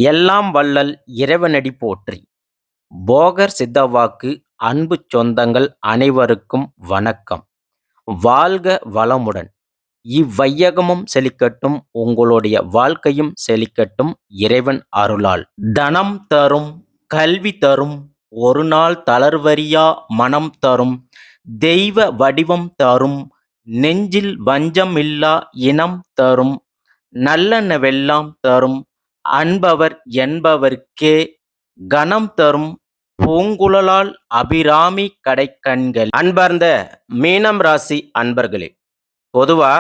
எல்லாம் வள்ளல் இறைவனடி போற்றி. போகர் சித்தவாக்கு. அன்பு சொந்தங்கள் அனைவருக்கும் வணக்கம். வாழ்க வளமுடன். இவ்வையகமும் செழிக்கட்டும், உங்களுடைய வாழ்க்கையும் செழிக்கட்டும் இறைவன் அருளால். தனம் தரும், கல்வி தரும், ஒரு நாள் தளர்வறியா மனம் தரும், தெய்வ வடிவம் தரும், நெஞ்சில் வஞ்சமில்லா இனம் தரும், நல்லனவெல்லாம் தரும், அன்பவர் என்பவர்க்கே கணம் தரும், பூங்குழலால் அபிராமி கடைக்கண்கள். அன்பார்ந்த மீனம் ராசி அன்பர்களே, பொதுவா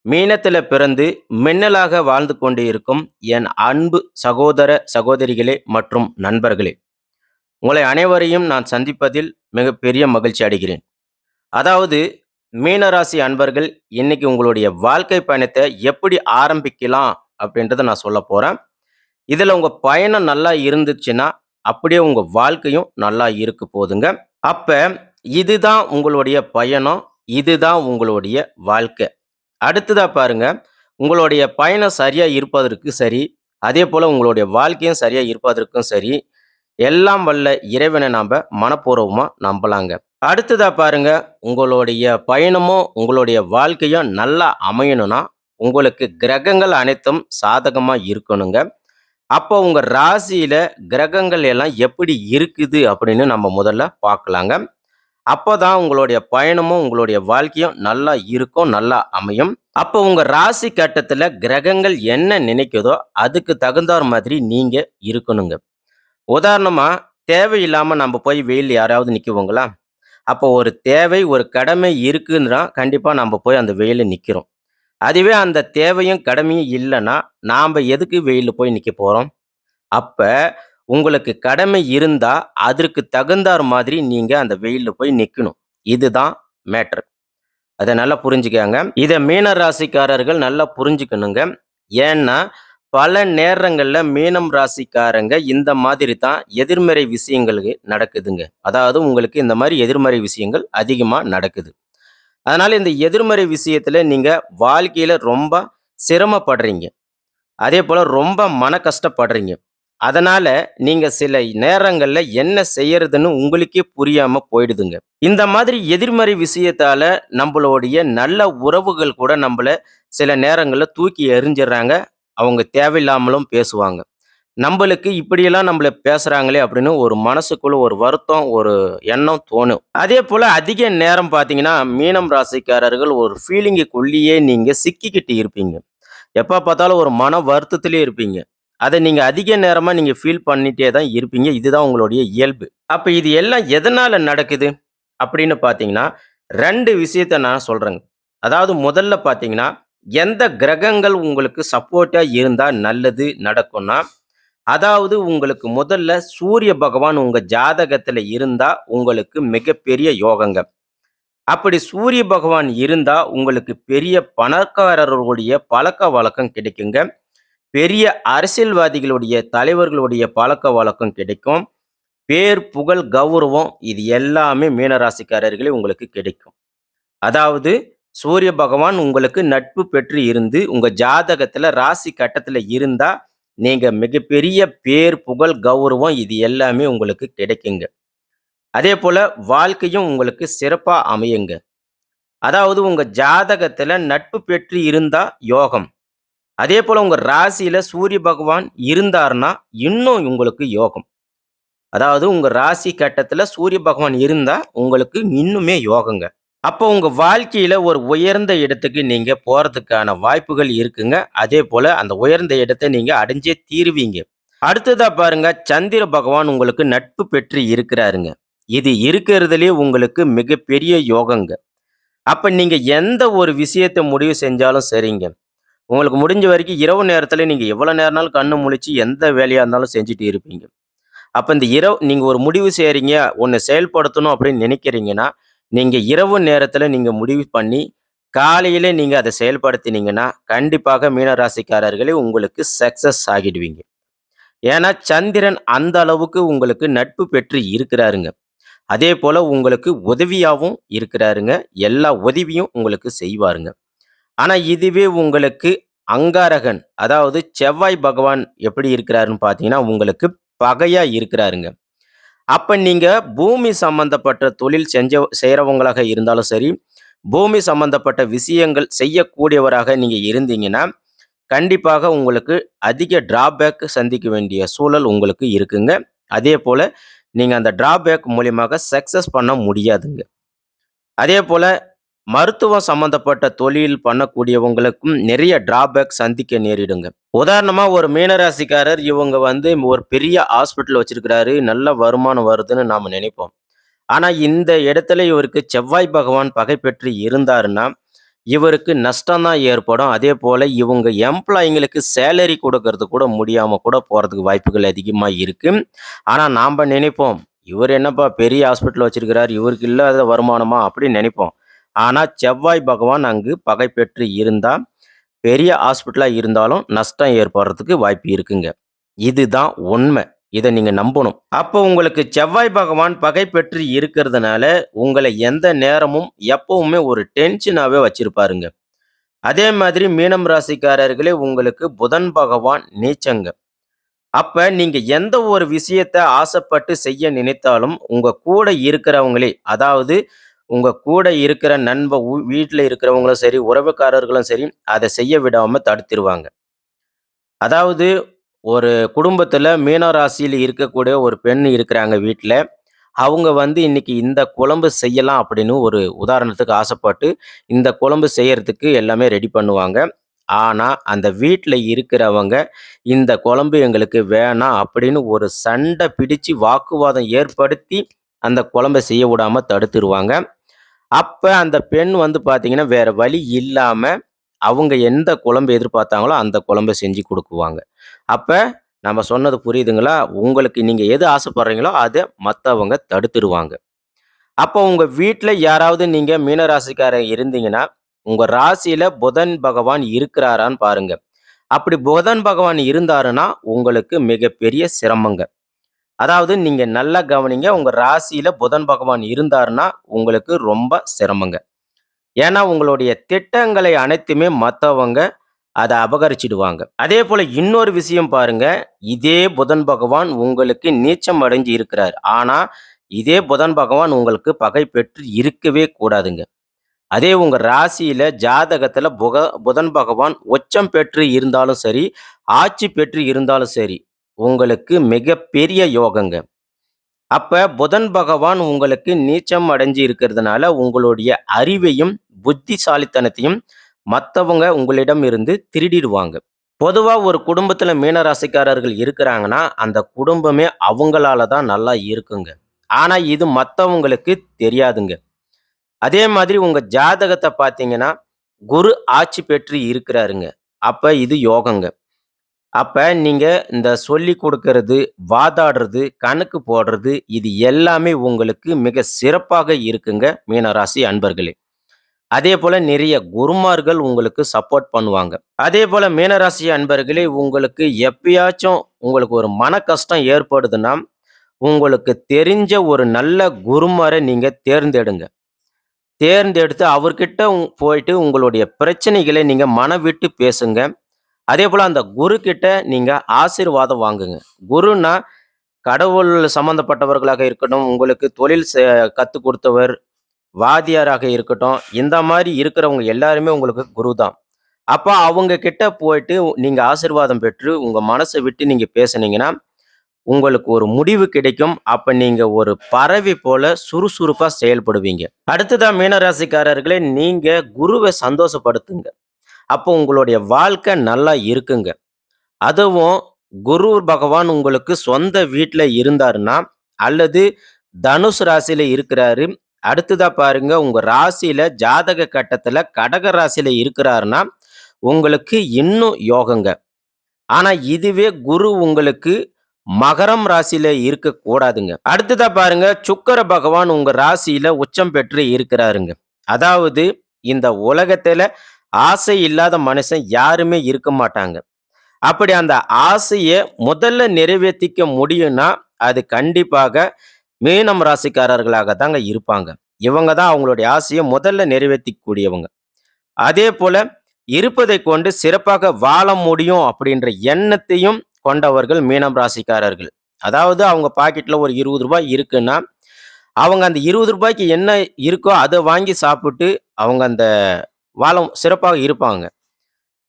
மீனத்துல பிறந்து மின்னலாக வாழ்ந்து கொண்டு இருக்கும் என் அன்பு சகோதர சகோதரிகளே மற்றும் நண்பர்களே, உங்களை அனைவரையும் நான் சந்திப்பதில் மிகப்பெரிய மகிழ்ச்சி அடைகிறேன். அதாவது மீனராசி அன்பர்கள், இன்னைக்கு உங்களுடைய வாழ்க்கை பயணத்தை எப்படி ஆரம்பிக்கலாம் அப்படின்றத நான் சொல்ல போறேன். இதுல உங்க பயணம் நல்லா இருந்துச்சுன்னா அப்படியே உங்க வாழ்க்கையும் நல்லா இருக்க போதுங்க. அப்ப இதுதான் உங்களுடைய பயணம், இதுதான் உங்களுடைய வாழ்க்கை. அடுத்ததா பாருங்க, உங்களுடைய பயணம் சரியா இருப்பதற்கு சரி, அதே போல உங்களுடைய வாழ்க்கையும் சரியா இருப்பதற்கும் சரி, எல்லாம் வல்ல இறைவனை நாம மனப்பூர்வமா நம்பலாங்க. அடுத்ததா பாருங்க, உங்களுடைய பயணமும் உங்களுடைய வாழ்க்கையும் நல்லா அமையணும்னா உங்களுக்கு கிரகங்கள் அனைத்தும் சாதகமா இருக்கணுங்க. அப்போ உங்க ராசியில கிரகங்கள் எல்லாம் எப்படி இருக்குது அப்படின்னு நம்ம முதல்ல பார்க்கலாங்க. அப்போதான் உங்களுடைய பயணமும் உங்களுடைய வாழ்க்கையும் நல்லா இருக்கும், நல்லா அமையும். அப்போ உங்க ராசி கட்டத்துல கிரகங்கள் என்ன நினைக்குதோ அதுக்கு தகுந்தார் மாதிரி நீங்க இருக்கணுங்க. உதாரணமா, தேவையில்லாம நம்ம போய் வெயில் யாராவது நிக்குவோங்களா? அப்போ ஒரு தேவை, ஒரு கடமை இருக்குன்னா கண்டிப்பா நம்ம போய் அந்த வெயில நிக்கிறோம். அதுவே அந்த தேவையும் கடமையும் இல்லைன்னா நாம எதுக்கு வெயில்ல போய் நிக்க போறோம்? அப்ப உங்களுக்கு கடமை இருந்தா அதற்கு தகுந்தார் மாதிரி நீங்க அந்த வெயில்ல போய் நிக்கணும். இதுதான் மேட்டர். அதை நல்லா புரிஞ்சுக்கங்க. இதை மீன ராசிக்காரர்கள் நல்லா புரிஞ்சுக்கணுங்க. ஏன்னா பல நேரங்கள்ல மீனம் ராசிக்காரங்க இந்த மாதிரி தான் எதிர்மறை விஷயங்களுக்கு நடக்குதுங்க. அதாவது உங்களுக்கு இந்த மாதிரி எதிர்மறை விஷயங்கள் அதிகமா நடக்குது. அதனால இந்த எதிர்மறை விஷயத்துல நீங்க வாழ்க்கையில ரொம்ப சிரமப்படுறீங்க. அதே போல ரொம்ப மன கஷ்டப்படுறீங்க. அதனால நீங்க சில நேரங்கள்ல என்ன செய்யறதுன்னு உங்களுக்கே புரியாம போயிடுதுங்க. இந்த மாதிரி எதிர்மறை விஷயத்தால நம்மளுடைய நல்ல உறவுகள் கூட நம்மள சில நேரங்கள்ல தூக்கி எறிஞ்சிடுறாங்க. அவங்க தேவையில்லாமலும் பேசுவாங்க. நம்மளுக்கு இப்படியெல்லாம் நம்மள பேசுறாங்களே அப்படின்னு ஒரு மனசுக்குள்ள ஒரு வருத்தம், ஒரு எண்ணம் தோணும். அதே போல அதிக நேரம் பார்த்தீங்கன்னா, மீனம் ராசிக்காரர்கள் ஒரு ஃபீலிங்குக்குள்ளேயே நீங்க சிக்கிக்கிட்டு இருப்பீங்க. எப்ப பார்த்தாலும் ஒரு மன வருத்தத்திலே இருப்பீங்க. அதை நீங்க அதிக நேரமா நீங்க ஃபீல் பண்ணிட்டே தான் இருப்பீங்க. இதுதான் உங்களுடைய இயல்பு. அப்ப இது எல்லாம் எதனால நடக்குது அப்படின்னு பார்த்தீங்கன்னா, 2 விஷயத்த நான் சொல்றேங்க. அதாவது முதல்ல பார்த்தீங்கன்னா, எந்த கிரகங்கள் உங்களுக்கு சப்போர்ட்டா இருந்தா நல்லது நடக்கும்னா, அதாவது உங்களுக்கு முதல்ல சூரிய பகவான் உங்க ஜாதகத்துல இருந்தா உங்களுக்கு மிகப்பெரிய யோகங்க. அப்படி சூரிய பகவான் இருந்தா உங்களுக்கு பெரிய பணக்காரர்களுடைய பழக்கவழக்கம் கிடைக்குங்க. பெரிய அரசியல்வாதிகளுடைய தலைவர்களுடைய பழக்கவழக்கம் கிடைக்கும். பேர், புகழ், கௌரவம் இது எல்லாமே மீனராசிக்காரர்களே உங்களுக்கு கிடைக்கும். அதாவது சூரிய பகவான் உங்களுக்கு நட்பு பெற்று இருந்து உங்க ஜாதகத்துல ராசி கட்டத்துல இருந்தா நீங்க மிகப்பெரிய பேர், புகழ், கௌரவம் இது எல்லாமே உங்களுக்கு கிடைக்குங்க. அதே போல வாழ்க்கையும் உங்களுக்கு சிறப்பா அமையுங்க. அதாவது உங்க ஜாதகத்துல நட்பு பெற்று இருந்தா யோகம். அதே போல உங்க ராசியில சூரிய பகவான் இருந்தார்னா இன்னும் உங்களுக்கு யோகம். அதாவது உங்க ராசி கட்டத்துல சூரிய பகவான் இருந்தா உங்களுக்கு இன்னுமே யோகங்க. அப்போ உங்க வாழ்க்கையில ஒரு உயர்ந்த இடத்துக்கு நீங்க போறதுக்கான வாய்ப்புகள் இருக்குங்க. அதே போல அந்த உயர்ந்த இடத்தை நீங்க அடைஞ்சே தீருவீங்க. அடுத்ததா பாருங்க, சந்திர பகவான் உங்களுக்கு நட்பு பெற்று இருக்கிறாருங்க. இது இருக்கிறதுலே உங்களுக்கு மிகப்பெரிய யோகங்க. அப்ப நீங்க எந்த ஒரு விஷயத்தை முடிவு செஞ்சாலும் சரிங்க. உங்களுக்கு முடிஞ்ச வரைக்கும் இரவு நேரத்துல நீங்க எவ்வளவு நேரம்னாலும் கண்ணு முழிச்சு எந்த வேலையா இருந்தாலும் செஞ்சுட்டு இருப்பீங்க. அப்ப இந்த இரவு நீங்க ஒரு முடிவு செய்றீங்க, ஒண்ணு செயல்படுத்தணும் அப்படின்னு நினைக்கிறீங்கன்னா, நீங்க இரவு நேரத்துல நீங்க முடிவு பண்ணி, காலையில நீங்க அதை செயல்படுத்தினீங்கன்னா, கண்டிப்பாக மீனராசிக்காரர்களே உங்களுக்கு சக்சஸ் ஆகிடுவீங்க. ஏன்னா சந்திரன் அந்த அளவுக்கு உங்களுக்கு நட்பு பெற்று இருக்கிறாருங்க. அதே போல உங்களுக்கு உதவியாவும் இருக்கிறாருங்க. எல்லா உதவியும் உங்களுக்கு செய்வாருங்க. ஆனா இதுவே உங்களுக்கு அங்காரகன், அதாவது செவ்வாய் பகவான் எப்படி இருக்கிறாருன்னு பார்த்தீங்கன்னா, உங்களுக்கு பகையா இருக்கிறாருங்க. அப்ப நீங்க பூமி சம்பந்தப்பட்ட தொழில் செய்றவங்களாக இருந்தாலும் சரி, பூமி சம்பந்தப்பட்ட விஷயங்கள் செய்யக்கூடியவராக நீங்க இருந்தீங்கன்னா, கண்டிப்பாக உங்களுக்கு அதிக டிராபேக் சந்திக்க வேண்டிய சூழல் உங்களுக்கு இருக்குங்க. அதேபோல நீங்க அந்த டிராபேக் மூலியமாக சக்சஸ் பண்ண முடியாதுங்க. அதேபோல மருத்துவம் சம்பந்தப்பட்ட தொழில் பண்ணக்கூடியவங்களுக்கும் நிறைய டிராபேக் சந்திக்க நேரிடுங்க. உதாரணமா ஒரு மீனராசிக்காரர் இவங்க ஒரு பெரிய ஹாஸ்பிட்டல் வச்சிருக்கிறாரு. நல்ல வருமானம் வருதுன்னு நாம நினைப்போம். ஆனா இந்த இடத்துல இவருக்கு செவ்வாய் பகவான் பகை பெற்று இருந்தாருன்னா, இவருக்கு நஷ்டம் தான் ஏற்படும். அதேபோல இவங்க எம்ப்ளாயிங்களுக்கு சேலரி கொடுக்கறது கூட முடியாம கூட போறதுக்கு வாய்ப்புகள் அதிகமா இருக்கு. ஆனா நாம நினைப்போம், "இவர் என்னப்பா பெரிய ஹாஸ்பிட்டல் வச்சிருக்கிறார். இவருக்கு இல்லாத வருமானமா?" அப்படின்னு நினைப்போம். ஆனா செவ்வாய் பகவான் அங்கு பகை பெற்று இருந்தா, பெரிய ஹாஸ்பிட்டலா இருந்தாலும் நஷ்டம் ஏற்படுறதுக்கு வாய்ப்பு இருக்குங்க. இதுதான் உண்மை. இத நீங்க நம்பணும். அப்போ உங்களுக்கு செவ்வாய் பகவான் பகை பெற்று இருக்கிறதுனால, உங்கள எந்த நேரமும் எப்பவுமே ஒரு டென்ஷனாவே வச்சிருப்பாருங்க. அதே மாதிரி மீனம் ராசிக்காரர்களே உங்களுக்கு புதன் பகவான் நீச்சங்க. அப்ப நீங்க எந்த ஒரு விஷயத்த ஆசைப்பட்டு செய்ய நினைத்தாலும், உங்க கூட இருக்கிறவங்களே, அதாவது உங்க கூட இருக்கிற வீட்ல இருக்கிறவங்களும் சரி, உறவுக்காரர்களும் சரி, அத செய்ய விடாம தடுத்துருவாங்க. அதாவது ஒரு குடும்பத்துல மீன ராசியில இருக்கக்கூடிய ஒரு பெண் இருக்கிறாங்க வீட்ல. அவங்க இன்னைக்கு இந்த குழம்பு செய்யலாம் அப்படின்னு ஒரு உதாரணத்துக்கு ஆசைப்பட்டு, இந்த குழம்பு செய்யறதுக்கு எல்லாமே ரெடி பண்ணுவாங்க. ஆனா, அந்த வீட்ல இருக்கிறவங்க, இந்த குழம்பு எங்களுக்கு வேணாம் அப்படின்னு ஒரு சண்டை பிடிச்சு, வாக்குவாதம் ஏற்படுத்தி, அந்த குழம்ப செய்ய விடாம தடுத்துருவாங்க. அப்ப அந்த பெண் பார்த்தீங்கன்னா, வேற வழி இல்லாம, அவங்க எந்த குழம்பு எதிர்பார்த்தாங்களோ, அந்த குழம்ப செஞ்சு குடுக்குவாங்க. அப்ப நம்ம சொன்னது புரியுதுங்களா? உங்களுக்கு நீங்க எது ஆசைப்படுறீங்களோ, அத மத்தவங்க தடுத்துருவாங்க. அப்போ உங்க வீட்ல யாராவது நீங்க மீன ராசிக்காரர் இருந்தீங்கன்னா, உங்க ராசியில புதன் பகவான் இருக்கிறாரான்னு பாருங்க. அப்படி புதன் பகவான் இருந்தாருன்னா, உங்களுக்கு மிகப்பெரிய சிரமங்க. அதாவது நீங்க நல்லா கவனிங்க. உங்க ராசியில புதன் பகவான் இருந்தாருன்னா, உங்களுக்கு ரொம்ப சிரமங்க. ஏன்னா, உங்களுடைய திட்டங்களை அனைத்துமே மத்தவங்க அத அபகரிச்சுடுவாங்க. அதேபோல இன்னொரு விஷயம் பாருங்க. இதே புதன் பகவான் உங்களுக்கு நீச்சம் அடைஞ்சு இருக்கிறார். ஆனா, இதே புதன் பகவான் உங்களுக்கு பகை பெற்று இருக்கவே கூடாதுங்க. அதே உங்க ராசியில ஜாதகத்துல புதன் பகவான் உச்சம் பெற்று இருந்தாலும் சரி, ஆட்சி பெற்று இருந்தாலும் சரி, உங்களுக்கு மிகப்பெரிய யோகங்க. அப்ப புதன் பகவான் உங்களுக்கு நீச்சம் அடைஞ்சு இருக்கிறதுனால, உங்களுடைய அறிவையும், புத்திசாலித்தனத்தையும் மத்தவங்க உங்களிடம் இருந்து திருடிடுவாங்க. பொதுவா ஒரு குடும்பத்துல மீன ராசிக்காரர்கள் இருக்கிறாங்கன்னா, அந்த குடும்பமே அவங்களால தான் நல்லா இருக்குங்க. ஆனா இது மத்தவங்களுக்கு தெரியாதுங்க. அதே மாதிரி உங்க ஜாதகத்த பார்த்தீங்கன்னா, குரு ஆட்சி பெற்று இருக்கிறாருங்க. அப்ப இது யோகங்க. அப்ப நீங்க இந்த சொல்லிக் குடுக்கறது, வாதாடுறது, கணக்கு போடுறது இது எல்லாமே உங்களுக்கு மிக சிறப்பாக இருக்குங்க மீனராசி அன்பர்களே. அதேபோல நிறைய குருமார்கள் உங்களுக்கு சப்போர்ட் பண்ணுவாங்க. அதேபோல மீனராசி அன்பர்களே உங்களுக்கு எப்பயாச்சும் உங்களுக்கு ஒரு மன கஷ்டம் ஏற்படுதுன்னா, உங்களுக்கு தெரிஞ்ச ஒரு நல்ல குருமார நீங்க தேர்ந்தெடுங்க. தேர்ந்தெடுத்து அவர்கிட்ட போயிட்டு உங்களுடைய பிரச்சனைகளை நீங்க மனம் விட்டு பேசுங்க. அதேபோல அந்த குரு கிட்ட நீங்க ஆசீர்வாதம் வாங்குங்க. குருன்னா கடவுள் சம்மந்தப்பட்டவர்களாக இருக்கட்டும், உங்களுக்கு தொழில் கத்துக் குடுத்தவர், வாத்தியாராக இருக்கட்டும், இந்த மாரி இருக்கிறவங்க எல்லாருமே உங்களுக்கு குரு தான். அப்ப அவங்க கிட்ட போயிட்டு நீங்க ஆசீர்வாதம் பெற்று, உங்க மனச விட்டு நீங்க பேசுனீங்கன்னா, உங்களுக்கு ஒரு முடிவு கிடைக்கும். அப்ப நீங்க ஒரு பறவை போல சுறுசுறுப்பா செயல்படுவீங்க. அடுத்ததா மீனராசிக்காரர்களே, நீங்க குருவ சந்தோஷப்படுத்துங்க. அப்போ உங்களுடைய வாழ்க்கை நல்லா இருக்குங்க. அதுவும் குரு பகவான் உங்களுக்கு சொந்த வீட்ல இருந்தாருன்னா, அல்லது தனுசு ராசியில இருக்கிறாரு. அடுத்ததா பாருங்க, உங்க ராசியில ஜாதக கட்டத்துல கடக ராசியில இருக்கிறாருன்னா, உங்களுக்கு இன்னும் யோகங்க. ஆனா இதுவே குரு உங்களுக்கு மகரம் ராசியில இருக்கக்கூடாதுங்க. அடுத்ததா பாருங்க, சுக்கிர பகவான் உங்க ராசியில உச்சம் பெற்று இருக்கிறாருங்க. அதாவது இந்த உலகத்துல ஆசை இல்லாத மனுஷன் யாருமே இருக்க மாட்டாங்க. அப்படி அந்த ஆசைய முதல்ல நிறைவேத்திக்க முடியும்னா, அது கண்டிப்பாக மீனம் ராசிக்காரர்களாக தாங்க இருப்பாங்க. இவங்க தான் அவங்களுடைய ஆசைய முதல்ல நிறைவேத்திக்க கூடியவங்க. அதேபோல இருப்பதை கொண்டு சிறப்பாக வாழ முடியும் அப்படின்ற எண்ணத்தையும் கொண்டவர்கள் மீனம் ராசிக்காரர்கள். அதாவது அவங்க பாக்கெட்ல ஒரு ரூ. 20 இருக்குன்னா, அவங்க அந்த ரூ. 20க்கு என்ன இருக்கோ அத வாங்கி சாப்பிட்டு அவங்க அந்த சிறப்பாக இருப்பாங்க.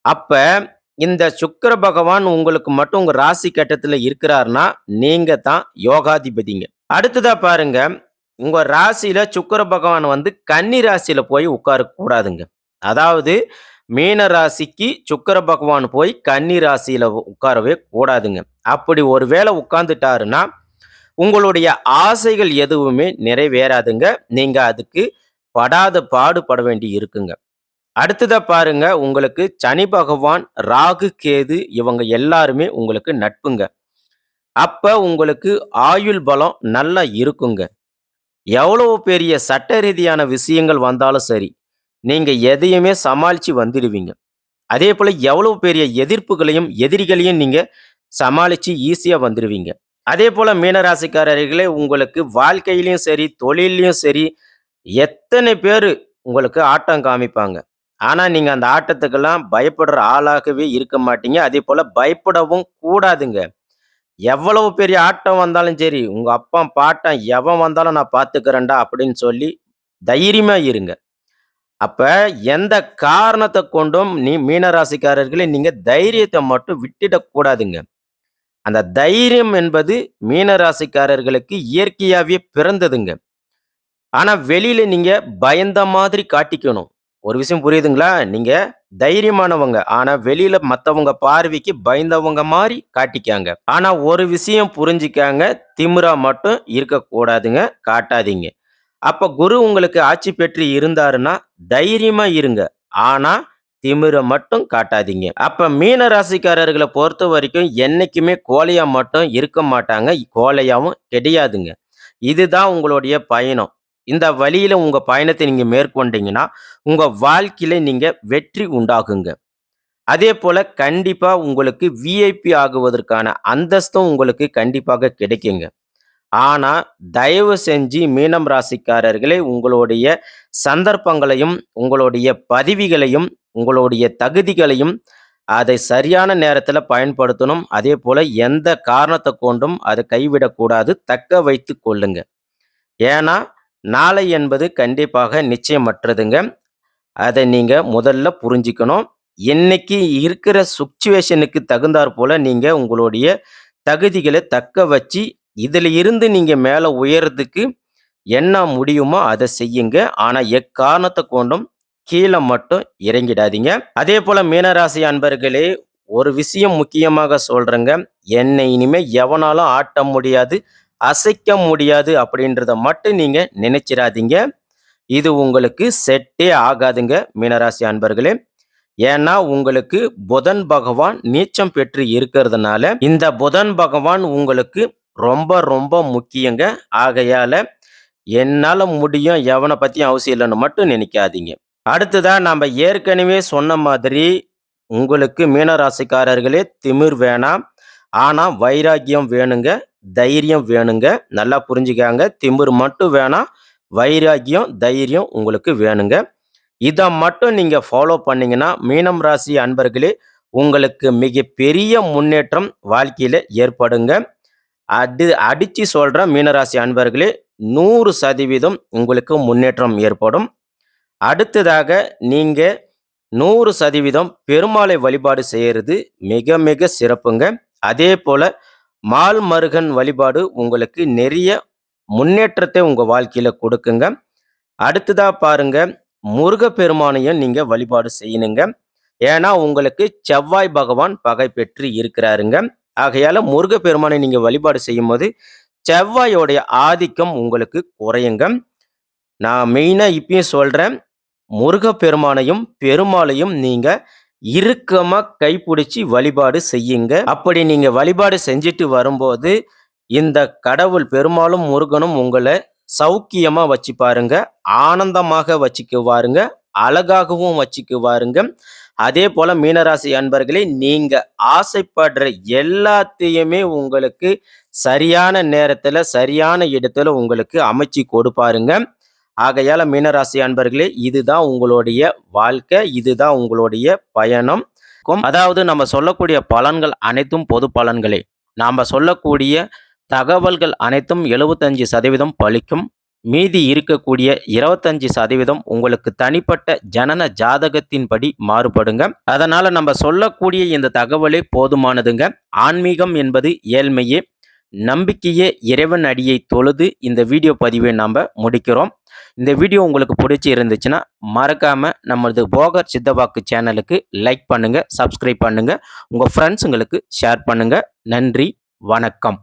அப்ப இந்த சுக்கிர பகவான் உங்களுக்கு மட்டும் உங்க ராசி கட்டத்துல இருக்கிறார்ன்னா, நீங்க தான் யோகாதிபதிங்க. அடுத்ததா பாருங்க, உங்க ராசியில சுக்கிர பகவான் வந்து கன்னி ராசியில போய் உட்காரக் கூடாதுங்க. அதாவது மீன ராசிக்கு சுக்கிர பகவான் போய் கன்னி ராசியில உட்காரவே கூடாதுங்க. அப்படி ஒரு வேளை உட்கார்ந்துட்டாருன்னா, உங்களுடைய ஆசைகள் எதுவுமே நிறைவேறாதுங்க. நீங்க அதுக்கு படாத பாடுபட வேண்டி இருக்குங்க. அடுத்ததா பாருங்க, உங்களுக்கு சனி பகவான், ராகு, கேது இவங்க எல்லாருமே உங்களுக்கு நட்புங்க. அப்ப உங்களுக்கு ஆயுள் பலம் நல்லா இருக்குங்க. எவ்வளவு பெரிய சட்ட ரீதியான விஷயங்கள் வந்தாலும் சரி, நீங்க எதையுமே சமாளிச்சு வந்துடுவீங்க. அதேபோல எவ்வளவு பெரிய எதிர்ப்புகளையும், எதிரிகளையும் நீங்க சமாளிச்சு ஈஸியா வந்துருவீங்க. அதேபோல மீனராசிக்காரர்களே, உங்களுக்கு வாழ்க்கையிலயும் சரி, தொழில்லயும் சரி, எத்தனை பேரு உங்களுக்கு ஆட்டம் காமிப்பாங்க. ஆனா, நீங்க அந்த ஆட்டத்துக்கெல்லாம் பயப்படுற ஆளாகவே இருக்க மாட்டீங்க. அதேபோல பயப்படவும் கூடாதுங்க. எவ்வளவு பெரிய ஆட்டம் வந்தாலும் சரி, உங்க அப்பன், பாட்டன் எவன் வந்தாலும் நான் பார்த்துக்கிறேன்டா அப்படின்னு சொல்லி தைரியமா இருங்க. அப்ப எந்த காரணத்த கொண்டும் மீன ராசிக்காரர்களே நீங்க தைரியத்த மட்டும் விட்டுடக் கூடாதுங்க. அந்த தைரியம் என்பது மீன ராசிக்காரர்களுக்கு இயற்கையாவே பிறந்ததுங்க. ஆனா வெளியில நீங்க பயந்த மாதிரி காட்டிக்கணும். ஒரு விஷயம் புரியுதுங்களா? நீங்க தைரியமானவங்க. ஆனா வெளியில மத்தவங்க பார்வைக்கு பயந்தவங்க மாரி காட்டிக்காங்க. ஆனா ஒரு விஷயம் புரிஞ்சுக்கங்க. திமிரா மட்டும் இருக்கக்கூடாதுங்க. காட்டாதீங்க. அப்ப குரு உங்களுக்கு ஆட்சி பெற்று இருந்தாருன்னா, தைரியமா இருங்க. ஆனா திமிர மட்டும் காட்டாதீங்க. அப்ப மீன ராசிக்காரர்கள பொறுத்தவரைக்கும் என்னைக்குமே கோழையா மட்டும் இருக்க மாட்டாங்க. கோழையாவும் கிடையாதுங்க. இதுதான் உங்களுடைய பயணம். இந்த வழியில உங்க பயணத்தை நீங்க மேற்கொண்டீங்கன்னா, உங்க வாழ்க்கையில நீங்க வெற்றி உண்டாகுங்க. அதேபோல கண்டிப்பா உங்களுக்கு விஐபி ஆகுவதற்கான அந்தஸ்தும் உங்களுக்கு கண்டிப்பாக கிடைக்குங்க. ஆனா, தயவு செஞ்சு மீனம் ராசிக்காரர்களே உங்களுடைய சந்தர்ப்பங்களையும், உங்களுடைய பதவிகளையும், உங்களுடைய தகுதிகளையும் அதை சரியான நேரத்தில பயன்படுத்தணும். அதேபோல எந்த காரணத்த கொண்டும் அத கைவிடக்கூடாது. தக்க வைத்துக் கொள்ளுங்க. ஏன்னா, நாளை என்பது கண்டிப்பாக நிச்சயமற்றதுங்க. அத நீங்க முதல்ல புரிஞ்சுக்கணும். இன்னைக்கு இருக்கிற சிச்சுவேஷனுக்கு தகுந்தாற் போல நீங்க உங்களுடைய தகுதிகள தக்க வச்சு, இதுல இருந்து நீங்க மேல உயர்றதுக்கு என்ன முடியுமோ அத செய்யுங்க. ஆனா எக்காரணத்த கொண்டும் கீழ மட்டும் இறங்கிடாதீங்க. அதேபோல மீனராசி அன்பர்களே, ஒரு விஷயம் முக்கியமாக சொல்றேங்க. என்னை இனிமே எவனாலும் ஆட்ட முடியாது, அசைக்க முடியாது அப்படின்றத மட்டும் நீங்க நினைச்சிராதீங்க. இது உங்களுக்கு செட்டே ஆகாதுங்க மீனராசி அன்பர்களே. ஏன்னா உங்களுக்கு புதன் பகவான் நீச்சம் பெற்று இருக்கிறதுனால, இந்த புதன் பகவான் உங்களுக்கு ரொம்ப ரொம்ப முக்கியங்க. ஆகையால என்னால முடியும், எவன பத்தியும் அவசியம் இல்லன்னு மட்டும் நினைக்காதீங்க. அடுத்ததா நாம ஏற்கனவே சொன்ன மாதிரி, உங்களுக்கு மீன ராசிக்காரர்களே திமிர் வேணாம். ஆனா வைராக்கியம் வேணுங்க. தைரியம் வேணுங்க. நல்லா புரிஞ்சுக்கங்க. திமிர் மட்டும் வேணாம். வைராக்கியம், தைரியம் உங்களுக்கு வேணுங்க. இத மட்டும் நீங்க ஃபாலோ பண்ணீங்கன்னா, மீனம் ராசி அன்பர்களே, உங்களுக்கு மிகப்பெரிய முன்னேற்றம் வாழ்க்கையில ஏற்படுங்க. அடிச்சு சொல்றேன் மீனராசி அன்பர்களே, 100% உங்களுக்கு முன்னேற்றம் ஏற்படும். அடுத்ததாக நீங்க 100% பெருமாளை வழிபாடு செய்யறது மிக மிக சிறப்புங்க. அதேபோல மால்மருகன் வழிபாடு உங்களுக்கு நெறைய முன்னேற்றத்தை உங்க வாழ்க்கையில கொடுக்குங்க. அடுத்ததா பாருங்க, முருகப்பெருமானையும் நீங்க வழிபாடு செய்யணுங்க. ஏன்னா உங்களுக்கு செவ்வாய் பகவான் பகை பெற்று இருக்கிறாருங்க. ஆகையால முருகப்பெருமானை நீங்க வழிபாடு செய்யும்போது, செவ்வாயோடைய ஆதிக்கம் உங்களுக்கு குறையுங்க. நான் மெயினா இப்பயும் சொல்றேன். முருகப்பெருமானையும், பெருமாளையும் நீங்க இறுக்கமா கைப்பிடிச்சு வழிபாடு செய்யுங்க. அப்படி நீங்க வழிபாடு செஞ்சுட்டு வரும்போது, இந்த கடவுள் பெருமாளும், முருகனும் உங்கள சௌக்கியமா வச்சுப்பாருங்க. ஆனந்தமாக வச்சுக்குவாருங்க. அழகாகவும் வச்சுக்குவாருங்க. அதேபோல மீனராசி அன்பர்களே, நீங்க ஆசைப்படுற எல்லாத்தையுமே உங்களுக்கு சரியான நேரத்துல, சரியான இடத்துல உங்களுக்கு அமைச்சு கொடுப்பாருங்க. ஆகையால மீனராசி அன்பர்களே, இதுதான் உங்களுடைய வாழ்க்கை, இதுதான் உங்களுடைய பயணம். அதாவது நம்ம சொல்லக்கூடிய பலன்கள் அனைத்தும் பொது பலன்களே. நாம சொல்லக்கூடிய தகவல்கள் அனைத்தும் 75% பலிக்கும். மீதி இருக்கக்கூடிய 25% உங்களுக்கு தனிப்பட்ட ஜனன ஜாதகத்தின்படி மாறுபடுங்க. அதனால நம்ம சொல்லக்கூடிய இந்த தகவலே போதுமானதுங்க. ஆன்மீகம் என்பது ஏழ்மையே. நம்பிக்கையே இறைவன் அடியை தொழுது இந்த வீடியோ பதிவை நாம முடிக்கிறோம். இந்த வீடியோ உங்களுக்கு பிடிச்சி இருந்துச்சுன்னா மறக்காம நமது போகர் சித்தவாக்கு சேனலுக்கு லைக் பண்ணுங்க, சப்ஸ்கிரைப் பண்ணுங்க, உங்க ஃப்ரெண்ட்ஸுங்களுக்கு ஷேர் பண்ணுங்க. நன்றி, வணக்கம்.